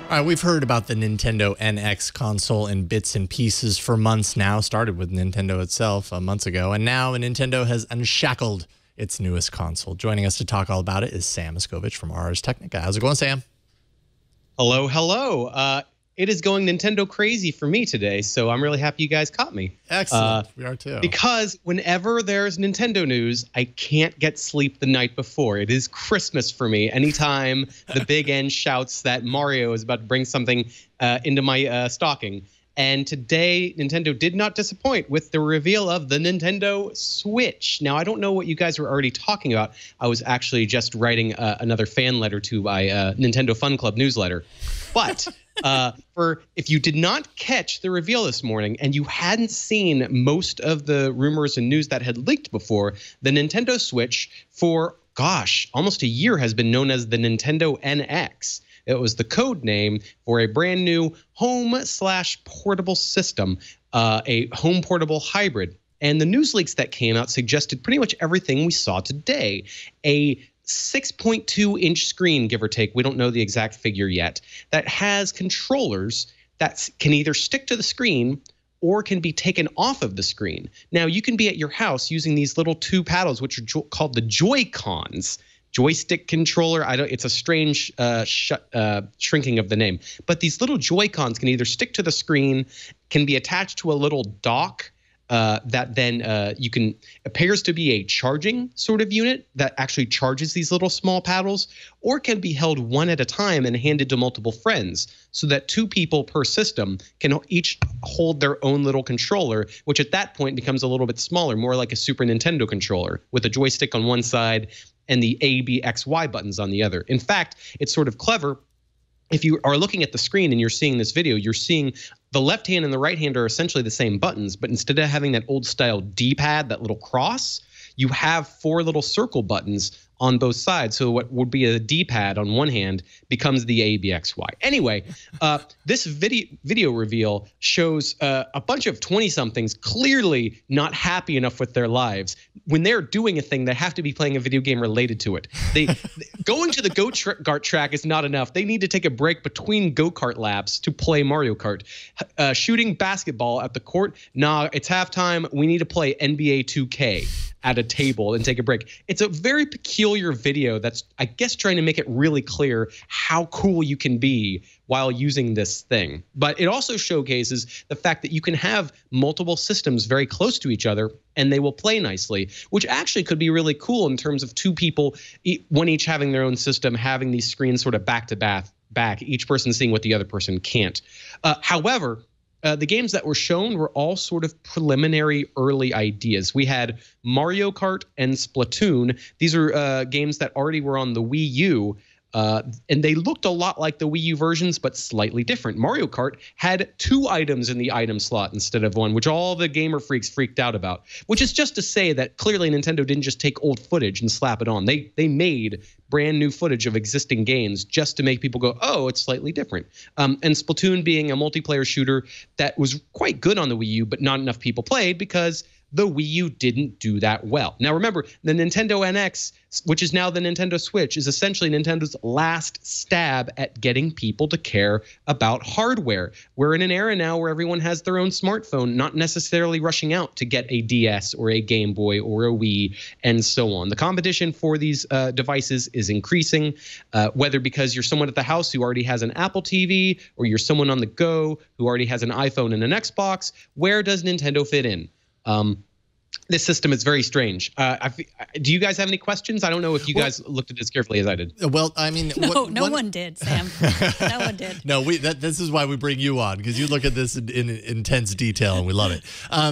All right, we've heard about the Nintendo NX console in bits and pieces for months now. Started with Nintendo itself months ago, and now Nintendo has unshackled its newest console. Joining us to talk all about it is Sam Machkovech from Ars Technica. How's it going, Sam? Hello, hello. It is going Nintendo crazy for me today, so I'm really happy you guys caught me. Excellent. We are too. Because whenever there's Nintendo news, I can't get sleep the night before. It is Christmas for me. Anytime the Big N shouts that Mario is about to bring something into my stocking. And today, Nintendo did not disappoint with the reveal of the Nintendo Switch. Now, I don't know what you guys were already talking about. I was actually just writing another fan letter to my Nintendo Fun Club newsletter. But if you did not catch the reveal this morning and you hadn't seen most of the rumors and news that had leaked before, the Nintendo Switch for, gosh, almost a year has been known as the Nintendo NX. It was the code name for a brand new home/portable system, a home portable hybrid. And the news leaks that came out suggested pretty much everything we saw today. A 6.2-inch screen, give or take, we don't know the exact figure yet, that has controllers that can either stick to the screen or can be taken off of the screen. Now, you can be at your house using these little two paddles, which are called the Joy-Cons. Joystick controller. It's a strange shrinking of the name. But these little Joy-Cons can either stick to the screen, can be attached to a little dock that then appears to be a charging sort of unit that actually charges these little small paddles, or can be held one at a time and handed to multiple friends so that two people per system can each hold their own little controller, which at that point becomes a little bit smaller, more like a Super Nintendo controller with a joystick on one side and the A, B, X, Y buttons on the other. In fact, it's sort of clever. If you are looking at the screen and you're seeing this video, you're seeing the left hand and the right hand are essentially the same buttons, but instead of having that old style D-pad, that little cross, you have four little circle buttons on both sides. So what would be a D-pad on one hand becomes the A, B, X, Y. Anyway, this video reveal shows a bunch of 20-somethings clearly not happy enough with their lives. When they're doing a thing, they have to be playing a video game related to it. Going to the go-kart track is not enough. They need to take a break between go-kart laps to play Mario Kart. Shooting basketball at the court, nah, it's halftime. We need to play NBA 2K at a table and take a break. It's a very peculiar video that's, I guess, trying to make it really clear how cool you can be while using this thing. But it also showcases the fact that you can have multiple systems very close to each other and they will play nicely, which actually could be really cool in terms of two people, one each having their own system, having these screens sort of back to back, each person seeing what the other person can't. However, the games that were shown were all sort of preliminary early ideas. We had Mario Kart and Splatoon. These are games that already were on the Wii U, and they looked a lot like the Wii U versions, but slightly different. Mario Kart had 2 items in the item slot instead of 1, which all the gamer freaks freaked out about, which is just to say that clearly Nintendo didn't just take old footage and slap it on. They made brand new footage of existing games just to make people go, oh, it's slightly different. And Splatoon being a multiplayer shooter that was quite good on the Wii U, but not enough people played because the Wii U didn't do that well. Now, remember, the Nintendo NX, which is now the Nintendo Switch, is essentially Nintendo's last stab at getting people to care about hardware. We're in an era now where everyone has their own smartphone, not necessarily rushing out to get a DS or a Game Boy or a Wii and so on. The competition for these devices is increasing, whether because you're someone at the house who already has an Apple TV or you're someone on the go who already has an iPhone and an Xbox. Where does Nintendo fit in? This system is very strange. Do you guys have any questions? I don't know if you guys looked at it as carefully as I did. Well, I mean, no one did, Sam. No one did. No, this is why we bring you on, because you look at this in intense detail and we love it.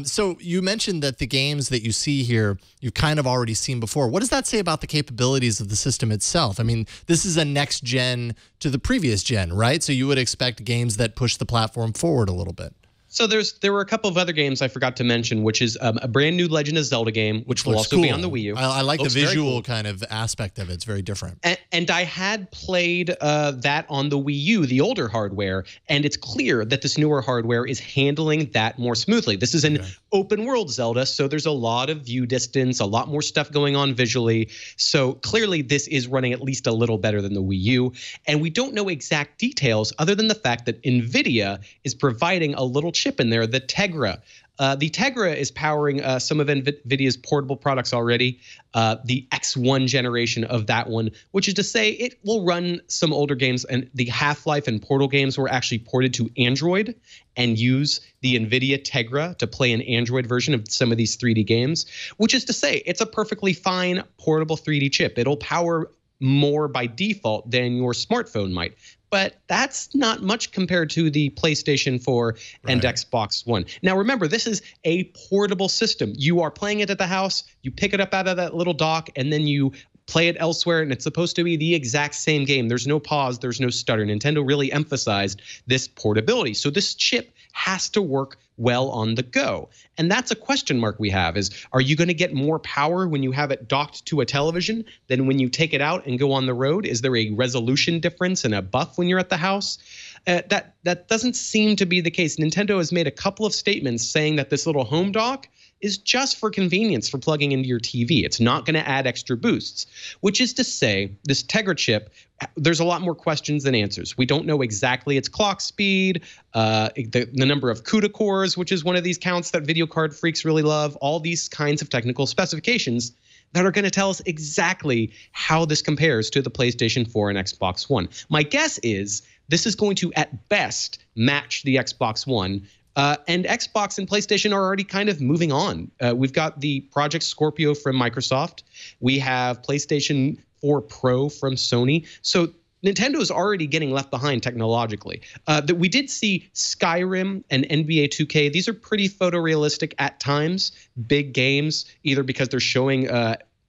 So you mentioned that the games that you see here, you've kind of already seen before. What does that say about the capabilities of the system itself? I mean, this is a next gen to the previous gen, right? So you would expect games that push the platform forward a little bit. So there were a couple of other games I forgot to mention, which is a brand new Legend of Zelda game, which will also be on the Wii U. I like the visual kind of aspect of it. It's very different. And I had played that on the Wii U, the older hardware, and it's clear that this newer hardware is handling that more smoothly. This is an open world Zelda, so there's a lot of view distance, a lot more stuff going on visually. So clearly this is running at least a little better than the Wii U. And we don't know exact details other than the fact that NVIDIA is providing a little chip in there, the Tegra. The Tegra is powering some of NVIDIA's portable products already, the X1 generation of that one, which is to say it will run some older games, and the Half-Life and Portal games were actually ported to Android and use the NVIDIA Tegra to play an Android version of some of these 3D games, which is to say it's a perfectly fine portable 3D chip. It'll power more by default than your smartphone might. But that's not much compared to the PlayStation 4 and Xbox One. Now, remember, this is a portable system. You are playing it at the house, you pick it up out of that little dock, and then you play it elsewhere, and it's supposed to be the exact same game. There's no pause, there's no stutter. Nintendo really emphasized this portability. So this chip has to work well on the go. And that's a question mark we have is, are you going to get more power when you have it docked to a television than when you take it out and go on the road? Is there a resolution difference and a buff when you're at the house? That doesn't seem to be the case. Nintendo has made a couple of statements saying that this little home dock is just for convenience for plugging into your TV. It's not going to add extra boosts, which is to say this Tegra chip, there's a lot more questions than answers. We don't know exactly its clock speed, the number of CUDA cores, which is one of these counts that video card freaks really love, all these kinds of technical specifications that are going to tell us exactly how this compares to the PlayStation 4 and Xbox One. My guess is this is going to, at best, match the Xbox One. And Xbox and PlayStation are already kind of moving on. We've got the Project Scorpio from Microsoft. We have PlayStation 4 Pro from Sony. So Nintendo is already getting left behind technologically. That we did see Skyrim and NBA 2K. These are pretty photorealistic at times, big games, either because they're showing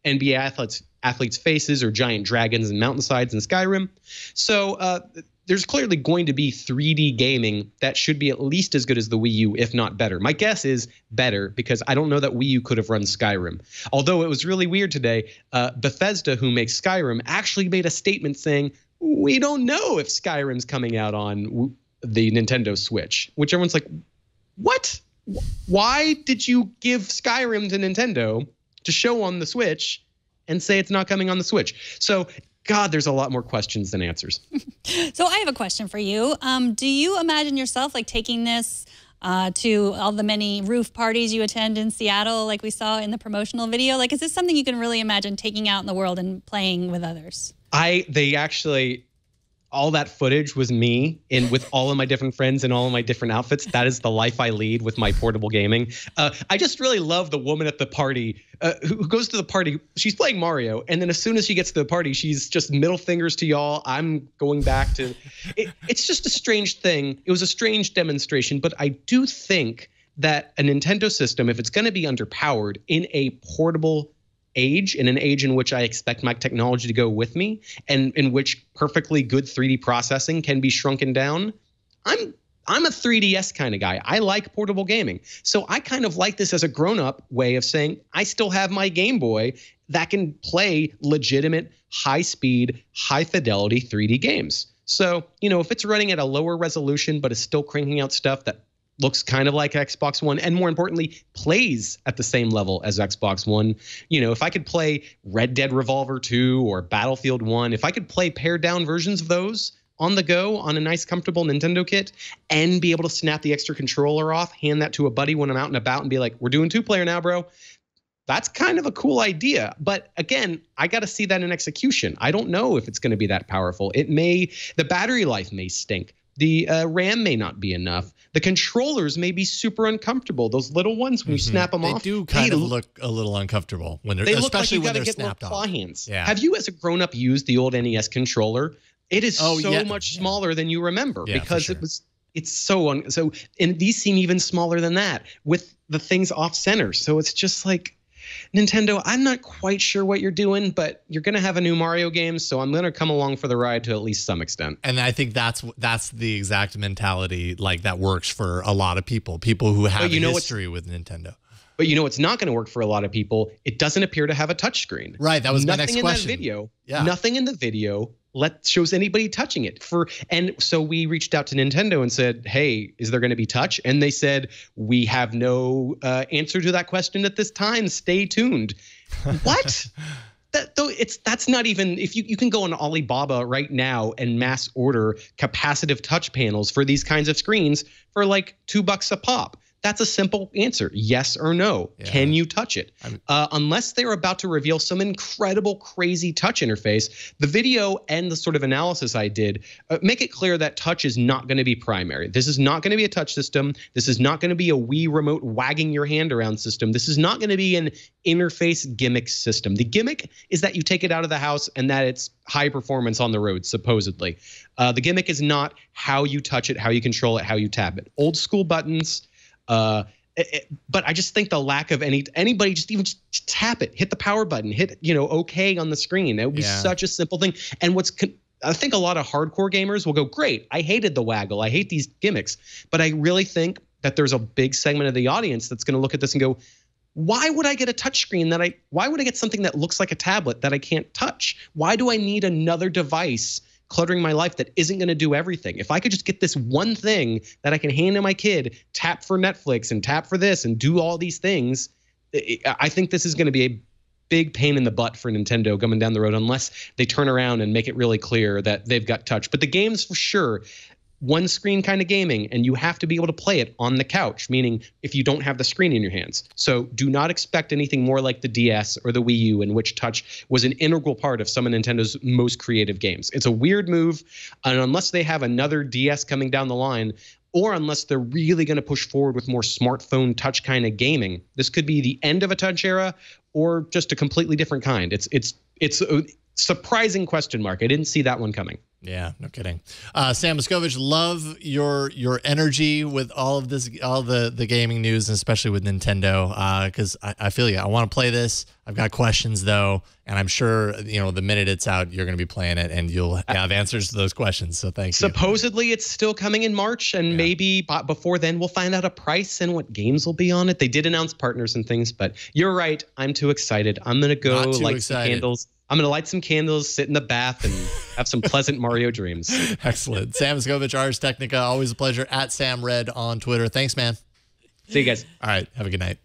NBA athletes' faces or giant dragons and mountainsides in Skyrim. So there's clearly going to be 3D gaming that should be at least as good as the Wii U, if not better. My guess is better because I don't know that Wii U could have run Skyrim. Although it was really weird today, Bethesda, who makes Skyrim, actually made a statement saying, we don't know if Skyrim's coming out on the Nintendo Switch, which everyone's like, what? Why did you give Skyrim to Nintendo to show on the Switch and say it's not coming on the Switch? So God, there's a lot more questions than answers. So I have a question for you. Do you imagine yourself like taking this to all the many roof parties you attend in Seattle, like we saw in the promotional video? Like, is this something you can really imagine taking out in the world and playing with others? They actually, all that footage was me with all of my different friends in all of my different outfits. That is the life I lead with my portable gaming. I just really love the woman at the party who goes to the party. She's playing Mario, and then as soon as she gets to the party, she's just middle fingers to y'all. I'm going back to it's just a strange thing. It was a strange demonstration, but I do think that a Nintendo system, if it's going to be underpowered in a portable age, in an age in which I expect my technology to go with me, and in which perfectly good 3D processing can be shrunken down, I'm a 3DS kind of guy. I like portable gaming. So I kind of like this as a grown-up way of saying I still have my Game Boy that can play legitimate, high-speed, high-fidelity 3D games. So, if it's running at a lower resolution but is still cranking out stuff that looks kind of like Xbox One, and more importantly, plays at the same level as Xbox One. If I could play Red Dead Revolver 2 or Battlefield 1, if I could play pared down versions of those on the go on a nice, comfortable Nintendo kit and be able to snap the extra controller off, hand that to a buddy when I'm out and about and be like, we're doing 2-player now, bro. That's kind of a cool idea. But again, I got to see that in execution. I don't know if it's going to be that powerful. The battery life may stink. The RAM may not be enough. The controllers may be super uncomfortable. Those little ones, when you snap them off, they do kind of look a little uncomfortable when they're, especially when they're snapped off. Claw hands. Yeah. Have you, as a grown-up, used the old NES controller? It is much smaller than you remember because it's so and these seem even smaller than that with the things off center. So it's just like Nintendo, I'm not quite sure what you're doing, but you're going to have a new Mario game, so I'm going to come along for the ride to at least some extent. And I think that's the exact mentality like that works for a lot of people who have a history with Nintendo. But you know what's not going to work for a lot of people? It doesn't appear to have a touchscreen. Right, that was my next question. Nothing in the video shows anybody touching it. And so we reached out to Nintendo and said, hey, is there going to be touch? And they said, we have no answer to that question at this time. Stay tuned. What? That's not even, if you can go on Alibaba right now and mass order capacitive touch panels for these kinds of screens for like $2 a pop. That's a simple answer. Yes or no. Yeah. Can you touch it? Unless they're about to reveal some incredible, crazy touch interface, the video and the sort of analysis I did make it clear that touch is not going to be primary. This is not going to be a touch system. This is not going to be a Wii remote wagging your hand around system. This is not going to be an interface gimmick system. The gimmick is that you take it out of the house and that it's high performance on the road, supposedly. The gimmick is not how you touch it, how you control it, how you tap it. Old school buttons. But I just think the lack of anybody just tap it, hit the power button, hit OK on the screen. That would be such a simple thing. And I think a lot of hardcore gamers will go, great, I hated the waggle, I hate these gimmicks, but I really think that there's a big segment of the audience that's going to look at this and go, why would I get a touchscreen why would I get something that looks like a tablet that I can't touch? Why do I need another device cluttering my life that isn't going to do everything? If I could just get this one thing that I can hand to my kid, tap for Netflix and tap for this and do all these things, I think this is going to be a big pain in the butt for Nintendo coming down the road unless they turn around and make it really clear that they've got touch. But the games, for sure, one screen kind of gaming, and you have to be able to play it on the couch, meaning if you don't have the screen in your hands. So do not expect anything more like the DS or the Wii U, in which touch was an integral part of some of Nintendo's most creative games. It's a weird move, and unless they have another DS coming down the line, or unless they're really going to push forward with more smartphone touch kind of gaming, this could be the end of a touch era or just a completely different kind. It's a surprising question mark. I didn't see that one coming. Yeah, no kidding. Sam Machkovech, love your energy with all of this, all the gaming news, and especially with Nintendo, because I feel you. I want to play this. I've got questions though, and I'm sure the minute it's out, you're going to be playing it, and you'll have answers to those questions. So thank you. Supposedly, it's still coming in March, and maybe before then, we'll find out a price and what games will be on it. They did announce partners and things, but you're right. I'm too excited. I'm going to go light some candles. I'm going to light some candles, sit in the bath, and have some pleasant Mario dreams. Excellent. Sam Machkovech, Ars Technica, always a pleasure. @SamRed on Twitter. Thanks, man. See you guys. All right. Have a good night.